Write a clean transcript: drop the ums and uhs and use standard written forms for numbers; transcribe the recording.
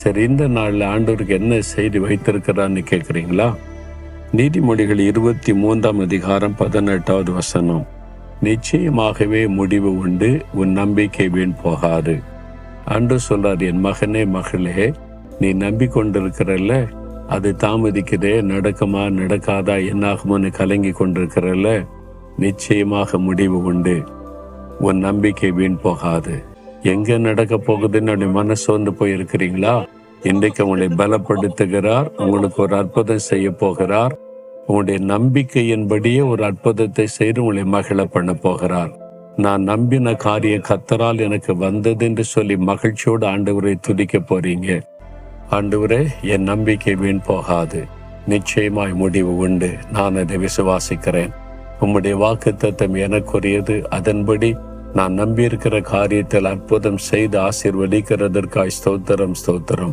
சரி, இந்த நாளில் ஆண்டவருக்கு என்ன செய்தி வைத்திருக்கிறான்னு கேட்குறீங்களா? நீதிமொழிகள் 23 நிச்சயமாகவே முடிவு உண்டு, உன் நம்பிக்கை வீண் போகாது. ஆண்டவர் சொல்றார், என் மகனே மகளே, நீ நம்பிக்கொண்டிருக்கிறல்ல, அது தாமதிக்குதே, நடக்குமா நடக்காதா என்னாகுமோன்னு கலங்கி கொண்டிருக்கிறல்ல, நிச்சயமாக முடிவு உண்டு, உன் நம்பிக்கை வீண் போகாது. எங்க நடக்க போகுதுன்னு மனசு வந்து போயிருக்கிறீங்களா? இன்றைக்கு உங்களை பலப்படுத்துகிறார், உங்களுக்கு ஒரு அற்புதம் செய்ய போகிறார். உங்களுடைய நம்பிக்கையின்படியே ஒரு அற்புதத்தை செய்து உங்களை மகிழ பண்ண போகிறார். நான் நம்பின காரியம் கர்த்தரால் எனக்கு வந்தது என்று சொல்லி மகிழ்ச்சியோடு ஆண்டவரை துதிக்க போறீங்க. ஆண்டவரே, என் நம்பிக்கை வீண் போகாது, நிச்சயமாய் முடிவு உண்டு, நான் அதை விசுவாசிக்கிறேன். உம்முடைய வாக்குத்தத்தம் எனக்குரியது, அதன்படி நான் நம்பியிருக்கிற காரியத்தில் அற்புதம் செய்து ஆசீர்வதிக்கிறதற்காய் ஸ்தோத்திரம் ஸ்தோத்திரம்.